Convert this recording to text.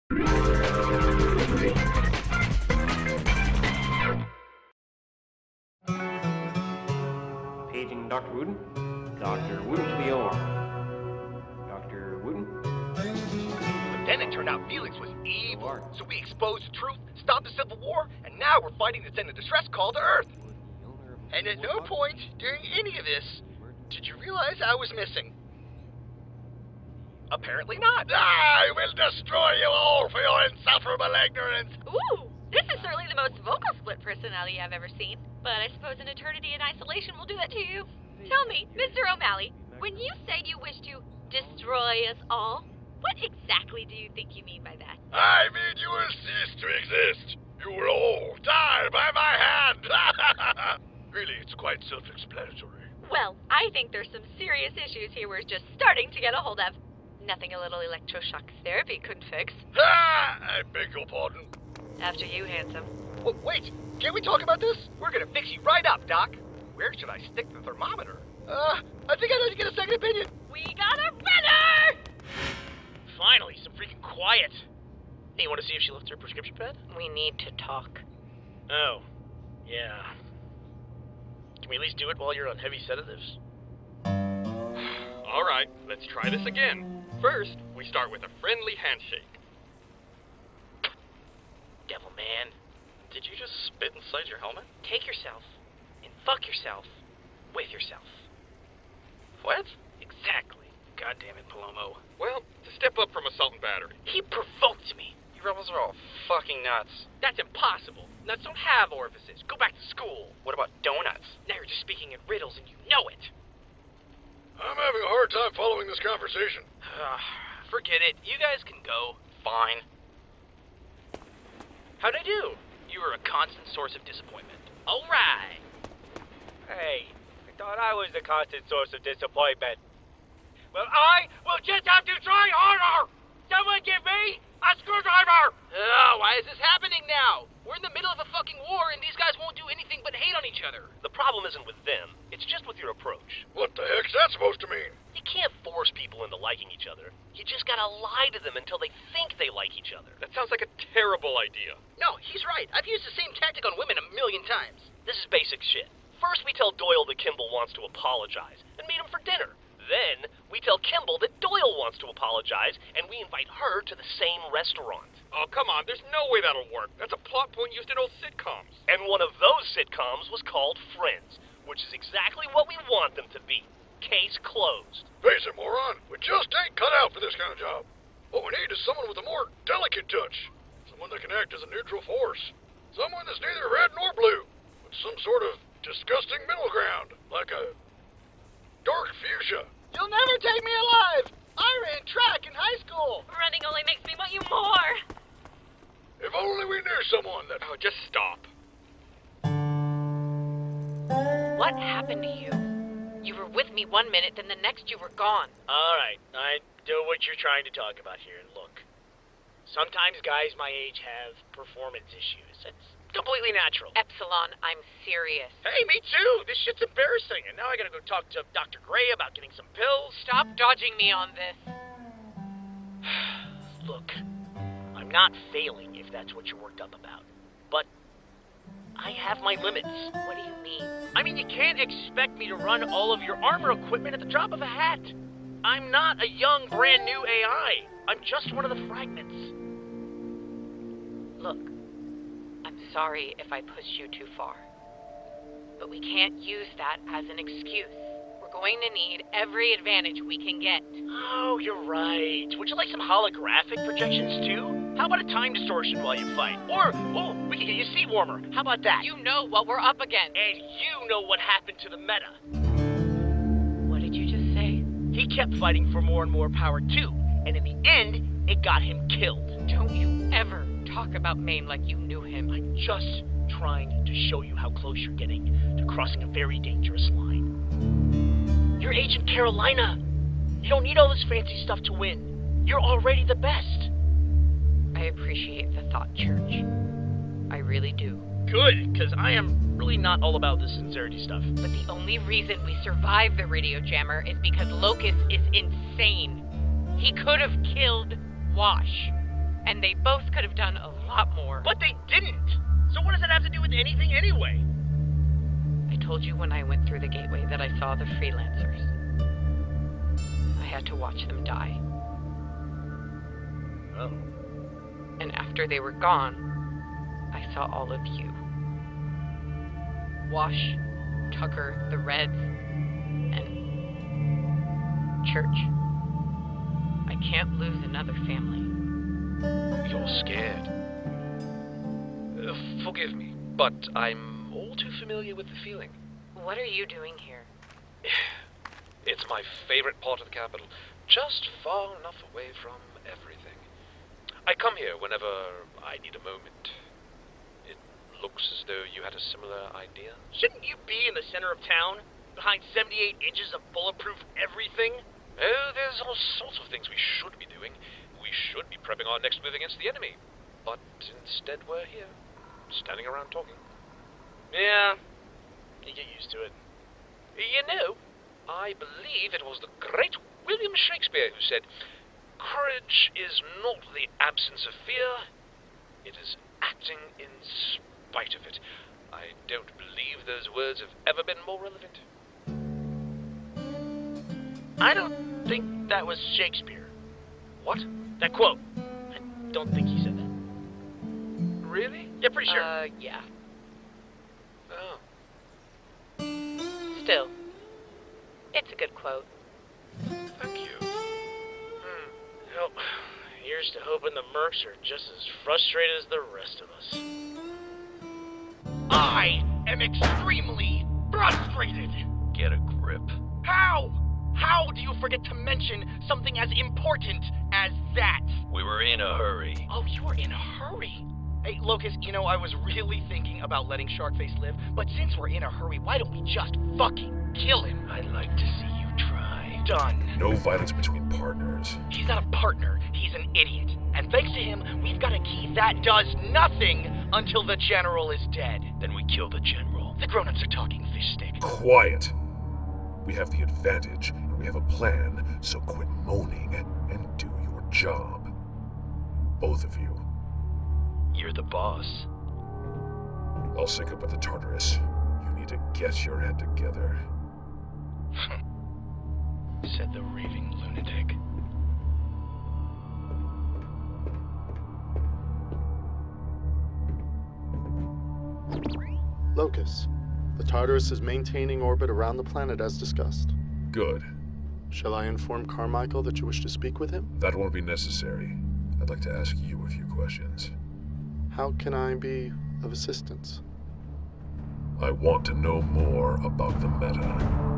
Paging Dr. Wooten. Dr. Wooten to the OR. Dr. Wooten? But then it turned out Felix was evil, so we exposed the truth, stopped the Civil War, and now we're fighting to send a distress call to Earth. And at no point during any of this did you realize I was missing. Apparently not. I will destroy you all for your insufferable ignorance. Ooh, this is certainly the most vocal split personality I've ever seen. But I suppose an eternity in isolation will do that to you. Tell me, Mr. O'Malley, when you say you wish to destroy us all, what exactly do you think you mean by that? I mean you will cease to exist. You will all die by my hand. Really, it's quite self-explanatory. Well, I think there's some serious issues here we're just starting to get a hold of. Nothing a little electroshock therapy couldn't fix. I beg your pardon. After you, handsome. Wait, can't we talk about this? We're gonna fix you right up, Doc. Where should I stick the thermometer? I think I need to get a second opinion. We got a winner! Finally, some freaking quiet. Hey, you want to see if she left her prescription pad? We need to talk. Oh, yeah. Can we at least do it while you're on heavy sedatives? All right, let's try this again. First, we start with a friendly handshake. Devil man. Did you just spit inside your helmet? Take yourself and fuck yourself with yourself. What? Exactly. God damn it, Palomo. Well, to step up from assault and battery. He provoked me. You rebels are all fucking nuts. That's impossible. Nuts don't have orifices. Go back to school. What about donuts? Now you're just speaking in riddles and you know it. I'm having a hard time following this conversation. Forget it. You guys can go. Fine. How'd I do? You were a constant source of disappointment. All right. Hey, I thought I was the constant source of disappointment. Well, I will just have to try harder! Someone give me a screwdriver! Oh, why is this happening now? We're in the middle of a fucking war and these guys won't do anything but hate on each other. The problem isn't with them, it's just with your approach. What the heck's that supposed to mean? You can't force people into liking each other. You just gotta lie to them until they think they like each other. That sounds like a terrible idea. No, he's right. I've used the same tactic on women 1,000,000 times. This is basic shit. First we tell Doyle that Kimball wants to apologize, and meet him for dinner. Then, we tell Kimball that Doyle wants to apologize, and we invite her to the same restaurant. Oh, come on, there's no way that'll work. That's a plot point used in old sitcoms. And one of those sitcoms was called Friends, which is exactly what we want them to be. Case closed. Face it, moron. We just ain't cut out for this kind of job. What we need is someone with a more delicate touch. Someone that can act as a neutral force. Someone that's neither red nor blue, but some sort of disgusting middle ground, like a dark fuchsia. You'll never take me alive! I ran track in high school! Running only makes me want you more! If only we knew someone that... Oh, just stop. What happened to you? You were with me 1 minute, then the next you were gone. Alright, I know what you're trying to talk about here, and look. Sometimes guys my age have performance issues. That's completely natural. Epsilon, I'm serious. Hey, me too! This shit's embarrassing, and now I gotta go talk to Dr. Gray about getting some pills. Stop dodging me on this. Look, I'm not failing if that's what you're worked up about. But I have my limits. What do you mean? I mean, you can't expect me to run all of your armor equipment at the drop of a hat. I'm not a young, brand new AI. I'm just one of the fragments. Look, I'm sorry if I pushed you too far. But we can't use that as an excuse. We're going to need every advantage we can get. Oh, you're right. Would you like some holographic projections too? How about a time distortion while you fight? Or, we can get you a seat warmer. How about that? You know what we're up against. And you know what happened to the meta. What did you just say? He kept fighting for more and more power too. And in the end, it got him killed. Don't you ever talk about Maine like you knew him. I'm just trying to show you how close you're getting to crossing a very dangerous line. You're Agent Carolina. You don't need all this fancy stuff to win. You're already the best. I appreciate the thought, Church. I really do. Good, because I am really not all about this sincerity stuff. But the only reason we survived the radio jammer is because Locust is insane. He could have killed Wash. And they both could have done a lot more. But they didn't! So what does that have to do with anything anyway? I told you when I went through the gateway that I saw the freelancers. I had to watch them die. Oh. And after they were gone, I saw all of you. Wash, Tucker, the Reds, and Church. I can't lose another family. You're scared. Forgive me, but I'm all too familiar with the feeling. What are you doing here? It's my favorite part of the capital, just far enough away from everything. I come here whenever I need a moment. It looks as though you had a similar idea. Shouldn't you be in the center of town, behind 78 inches of bulletproof everything? Oh, there's all sorts of things we should be doing. We should be prepping our next move against the enemy. But instead we're here, standing around talking. Yeah, you get used to it. You know, I believe it was the great William Shakespeare who said, "Courage is not the absence of fear, it is acting in spite of it." I don't believe those words have ever been more relevant. I don't think that was Shakespeare. What? That quote. I don't think he said that. Really? Yeah, pretty sure. Yeah. Oh. Still, it's a good quote. Thank you. Well, here's to hoping the Mercs are just as frustrated as the rest of us. I am extremely frustrated! Get a grip. How? How do you forget to mention something as important as that? We were in a hurry. Oh, you were in a hurry? Hey, Locust, you know, I was really thinking about letting Sharkface live, but since we're in a hurry, why don't we just fucking kill him? I'd like to see you try. Done. No violence between partners. He's not a partner, he's an idiot. And thanks to him, we've got a key that does nothing until the General is dead. Then we kill the General. The grown-ups are talking fish stick. Quiet. We have the advantage, and we have a plan, so quit moaning and do your job. Both of you. You're the boss. I'll sync up with the Tartarus. You need to get your head together. Said the raving lunatic. Locus, the Tartarus is maintaining orbit around the planet as discussed. Good. Shall I inform Carmichael that you wish to speak with him? That won't be necessary. I'd like to ask you a few questions. How can I be of assistance? I want to know more about the meta.